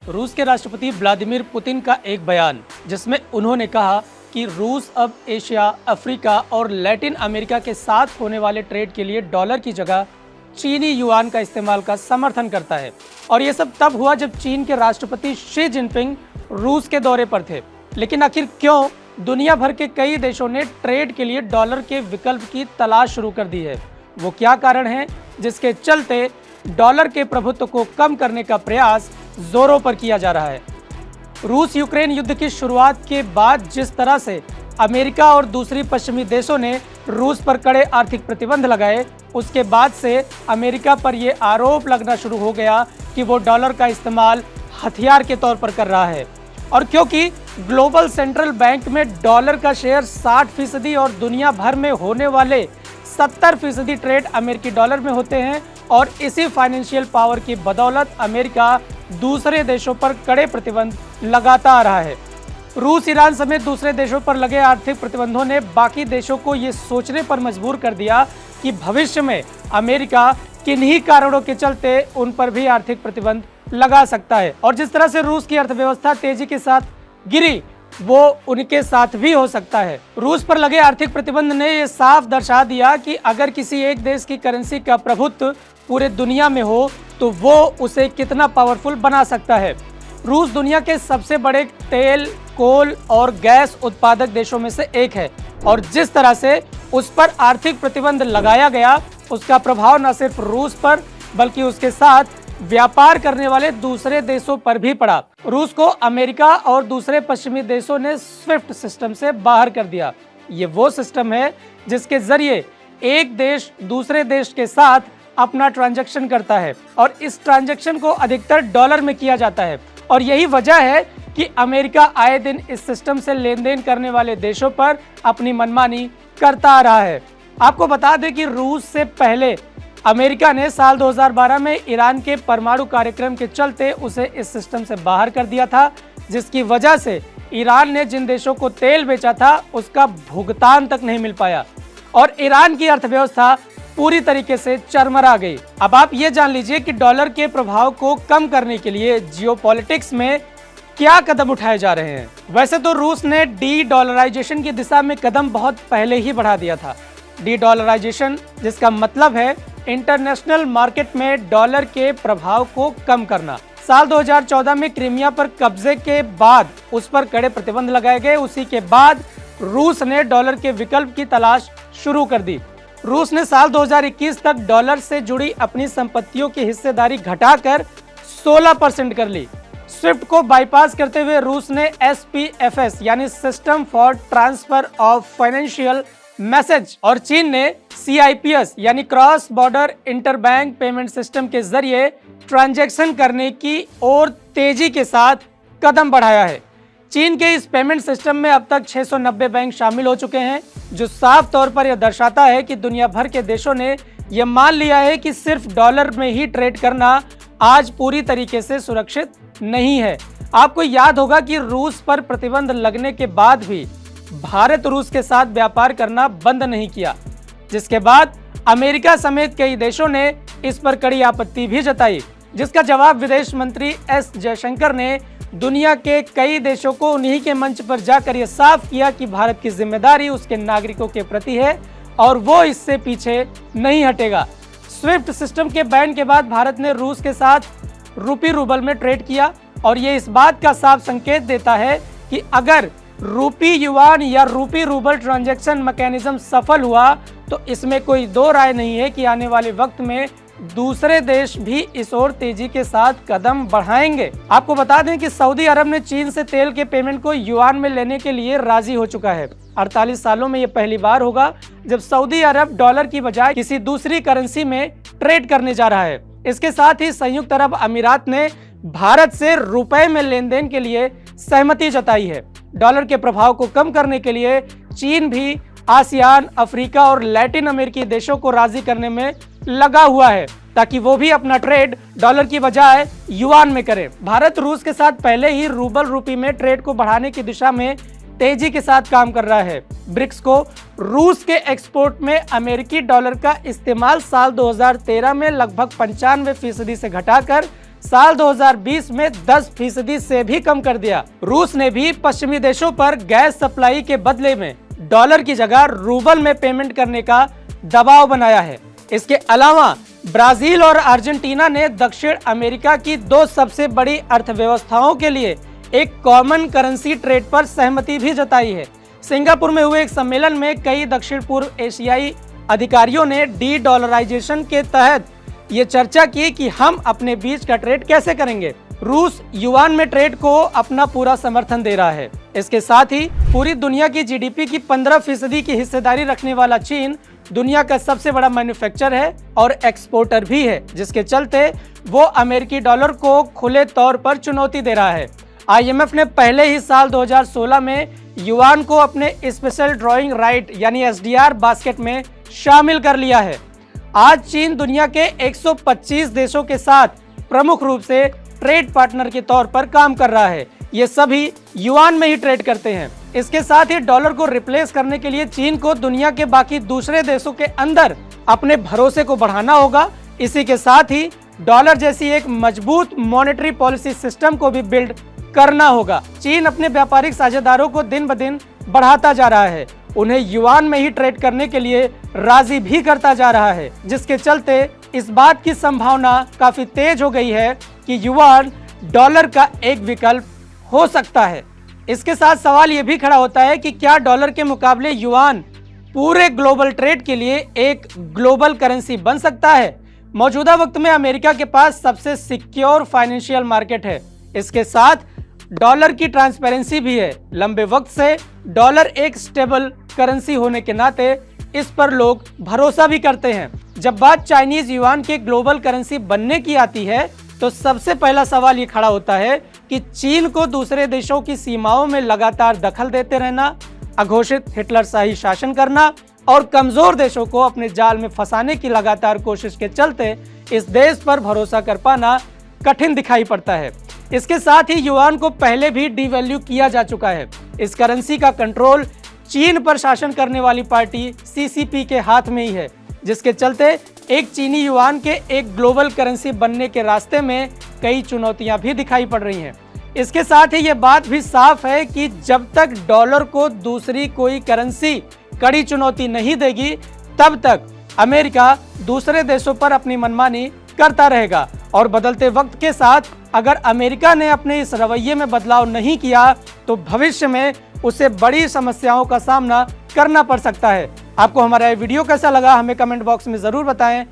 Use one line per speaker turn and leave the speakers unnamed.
रूस के राष्ट्रपति व्लादिमीर पुतिन का एक बयान जिसमें उन्होंने कहा कि रूस अब एशिया, अफ्रीका और लैटिन अमेरिका के साथ होने वाले ट्रेड के लिए डॉलर की जगह चीनी युआन का इस्तेमाल का समर्थन करता है। और ये सब तब हुआ जब चीन के राष्ट्रपति शी जिनपिंग रूस के दौरे पर थे। लेकिन आखिर क्यों दुनिया भर के कई देशों ने ट्रेड के लिए डॉलर के विकल्प की तलाश शुरू कर दी है? वो क्या कारण है जिसके चलते डॉलर के प्रभुत्व को कम करने का प्रयास जोरों पर किया जा रहा है? रूस यूक्रेन युद्ध की शुरुआत के बाद जिस तरह से अमेरिका और दूसरी पश्चिमी देशों ने रूस पर कड़े आर्थिक प्रतिबंध लगाए, उसके बाद से अमेरिका पर यह आरोप लगना शुरू हो गया कि वो डॉलर का इस्तेमाल हथियार के तौर पर कर रहा है। और क्योंकि ग्लोबल सेंट्रल बैंक में डॉलर का शेयर 60% और दुनिया भर में होने वाले 70% ट्रेड अमेरिकी डॉलर में होते हैं, और इसी फाइनेंशियल पावर की बदौलत अमेरिका दूसरे देशों पर कड़े प्रतिबंध लगाता आ रहा है। रूस, ईरान समेत दूसरे देशों पर लगे आर्थिक प्रतिबंधों ने बाकी देशों को ये सोचने पर मजबूर कर दिया कि भविष्य में अमेरिका किन्हीं कारणों के चलते उन पर भी आर्थिक प्रतिबंध लगा सकता है। और जिस तरह से रूस की अर्थव्यवस्था तेजी के साथ गिरी, वो उनके साथ भी हो सकता है। रूस पर लगे आर्थिक प्रतिबंध ने ये साफ दर्शा दिया कि अगर किसी एक देश की करेंसी का प्रभुत्व पूरे दुनिया में हो तो वो उसे कितना पावरफुल बना सकता है। रूस दुनिया के सबसे बड़े तेल, कोल और गैस उत्पादक देशों में से एक है, और जिस तरह से उस पर आर्थिक प्रतिबंध लगाया गया, उसका प्रभाव न सिर्फ रूस पर बल्कि उसके साथ व्यापार करने वाले दूसरे देशों पर भी पड़ा। रूस को अमेरिका और दूसरे पश्चिमी देशों ने स्विफ्ट सिस्टम से बाहर कर दिया। ये वो सिस्टम है जिसके जरिए एक देश दूसरे देश के साथ अपना ट्रांजैक्शन करता है, और इस ट्रांजैक्शन को अधिकतर डॉलर में किया जाता है। और यही वजह है कि अमेरिका आए दिन इस सिस्टम से लेन देन करने वाले देशों पर अपनी मनमानी करता आ रहा है। आपको बता दें कि रूस से पहले अमेरिका ने साल 2012 में ईरान के परमाणु कार्यक्रम के चलते उसे इस सिस्टम से बाहर कर दिया था, जिसकी वजह से ईरान ने जिन देशों को तेल बेचा था उसका भुगतान तक नहीं मिल पाया, और ईरान की अर्थव्यवस्था पूरी तरीके से चरमरा गई। अब आप ये जान लीजिए कि डॉलर के प्रभाव को कम करने के लिए जियोपॉलिटिक्स में क्या कदम उठाए जा रहे हैं। वैसे तो रूस ने डी डॉलराइजेशन की दिशा में कदम बहुत पहले ही बढ़ा दिया था। डी डॉलराइजेशन, जिसका मतलब है इंटरनेशनल मार्केट में डॉलर के प्रभाव को कम करना। साल 2014 में क्रीमिया पर कब्जे के बाद उस पर कड़े प्रतिबंध लगाए गए। उसी के बाद रूस ने डॉलर के विकल्प की तलाश शुरू कर दी। रूस ने साल 2021 तक डॉलर से जुड़ी अपनी संपत्तियों की हिस्सेदारी घटाकर 16% कर ली। स्विफ्ट को बाईपास करते हुए रूस ने SPFS यानी system for transfer of financial message, और चीन ने CIPS यानी cross border interbank payment system के जरिए ट्रांजैक्शन करने की और तेजी के साथ कदम बढ़ाया है। चीन के इस पेमेंट सिस्टम में अब तक 690 बैंक शामिल हो चुके हैं, जो साफ तौर पर यह दर्शाता है कि दुनिया भर के देशों ने यह मान लिया है कि सिर्फ डॉलर में ही ट्रेड करना आज पूरी तरीके से सुरक्षित नहीं है। आपको याद होगा कि रूस पर प्रतिबंध लगने के बाद भी भारत रूस के साथ व्यापार करना बंद नहीं किया, जिसके बाद अमेरिका समेत कई देशों ने इस पर कड़ी आपत्ति भी जताई, जिसका जवाब विदेश मंत्री एस जयशंकर ने दुनिया के कई देशों को उन्हीं के मंच पर जाकर यह साफ किया कि भारत की जिम्मेदारी उसके नागरिकों के प्रति है और वो इससे पीछे नहीं हटेगा। स्विफ्ट सिस्टम के बैन के बाद भारत ने रूस के साथ रूपी रूबल में ट्रेड किया, और ये इस बात का साफ संकेत देता है कि अगर रूपी युआन या रूपी रूबल ट्रांजैक्शन मैकेनिज्म सफल हुआ तो इसमें कोई दो राय नहीं है कि आने वाले वक्त में दूसरे देश भी इस ओर तेजी के साथ कदम बढ़ाएंगे। आपको बता दें कि सऊदी अरब ने चीन से तेल के पेमेंट को युआन में लेने के लिए राजी हो चुका है। 48 सालों में यह पहली बार होगा जब सऊदी अरब डॉलर की बजाय किसी दूसरी करेंसी में ट्रेड करने जा रहा है। इसके साथ ही संयुक्त अरब अमीरात ने भारत से रुपए में लेन देन के लिए सहमति जताई है। डॉलर के प्रभाव को कम करने के लिए चीन भी आसियान, अफ्रीका और लैटिन अमेरिकी देशों को राजी करने में लगा हुआ है, ताकि वो भी अपना ट्रेड डॉलर की बजाय युआन में करे। भारत रूस के साथ पहले ही रूबल रूपी में ट्रेड को बढ़ाने की दिशा में तेजी के साथ काम कर रहा है। ब्रिक्स को रूस के एक्सपोर्ट में अमेरिकी डॉलर का इस्तेमाल साल 2013 में लगभग 95% से घटाकर साल 2020 में 10% से भी कम कर दिया। रूस ने भी पश्चिमी देशों पर गैस सप्लाई के बदले में डॉलर की जगह रूबल में पेमेंट करने का दबाव बनाया है। इसके अलावा ब्राजील और अर्जेंटीना ने दक्षिण अमेरिका की दो सबसे बड़ी अर्थव्यवस्थाओं के लिए एक कॉमन करेंसी ट्रेड पर सहमति भी जताई है। सिंगापुर में हुए एक सम्मेलन में कई दक्षिण पूर्व एशियाई अधिकारियों ने डी डॉलराइजेशन के तहत ये चर्चा की कि हम अपने बीच का ट्रेड कैसे करेंगे। रूस युआन में ट्रेड को अपना पूरा समर्थन दे रहा है। इसके साथ ही पूरी दुनिया की जीडीपी की 15% की हिस्सेदारी रखने वाला चीन दुनिया का सबसे बड़ा मैन्युफैक्चरर है और एक्सपोर्टर भी है, जिसके चलते वो अमेरिकी डॉलर को खुले तौर पर चुनौती दे रहा है। आईएमएफ ने पहले ही साल 2016 में युआन को अपने स्पेशल ड्रॉइंग राइट यानी एसडीआर बास्केट में शामिल कर लिया है। आज चीन दुनिया के 125 देशों के साथ प्रमुख रूप से ट्रेड पार्टनर के तौर पर काम कर रहा है। ये सभी युआन में ही ट्रेड करते हैं। इसके साथ ही डॉलर को रिप्लेस करने के लिए चीन को दुनिया के बाकी दूसरे देशों के अंदर अपने भरोसे को बढ़ाना होगा। इसी के साथ ही डॉलर जैसी एक मजबूत मॉनेटरी पॉलिसी सिस्टम को भी बिल्ड करना होगा। चीन अपने व्यापारिक साझेदारों को दिन ब दिन बढ़ाता जा रहा है, उन्हें युआन में ही ट्रेड करने के लिए राजी भी करता जा रहा है, जिसके चलते इस बात की संभावना काफी तेज हो गई है कि युआन डॉलर का एक विकल्प हो सकता है। इसके साथ सवाल ये भी खड़ा होता है कि क्या डॉलर के मुकाबले युआन पूरे ग्लोबल ट्रेड के लिए एक ग्लोबल करेंसी बन सकता है। मौजूदा वक्त में अमेरिका के पास सबसे सिक्योर फाइनेंशियल मार्केट है। इसके साथ डॉलर की ट्रांसपेरेंसी भी है। लंबे वक्त से डॉलर एक स्टेबल करेंसी होने के नाते इस पर लोग भरोसा भी करते हैं। जब बात चाइनीज युआन के ग्लोबल करेंसी बनने की आती है तो सबसे पहला सवाल ये खड़ा होता है कि चीन को दूसरे देशों की सीमाओं में लगातार दखल देते रहना, अघोषित हिटलरशाही शासन करना और कमजोर देशों को अपने जाल में फंसाने की लगातार कोशिश के चलते इस देश पर भरोसा कर पाना कठिन दिखाई पड़ता है। इसके साथ ही युआन को पहले भी डिवैल्यू किया जा चुका है। इस करेंसी का कंट्रोल चीन पर शासन करने वाली पार्टी सीसीपी के हाथ में ही है, जिसके चलते एक चीनी युआन के एक ग्लोबल करेंसी बनने के रास्ते में कई चुनौतियां भी दिखाई पड़ रही हैं। इसके साथ ही ये बात भी साफ है कि जब तक डॉलर को दूसरी कोई करेंसी कड़ी चुनौती नहीं देगी, तब तक अमेरिका दूसरे देशों पर अपनी मनमानी करता रहेगा। और बदलते वक्त के साथ अगर अमेरिका ने अपने इस रवैये में बदलाव नहीं किया तो भविष्य में उसे बड़ी समस्याओं का सामना करना पड़ सकता है। आपको हमारा ये वीडियो कैसा लगा हमें कमेंट बॉक्स में जरूर बताएं।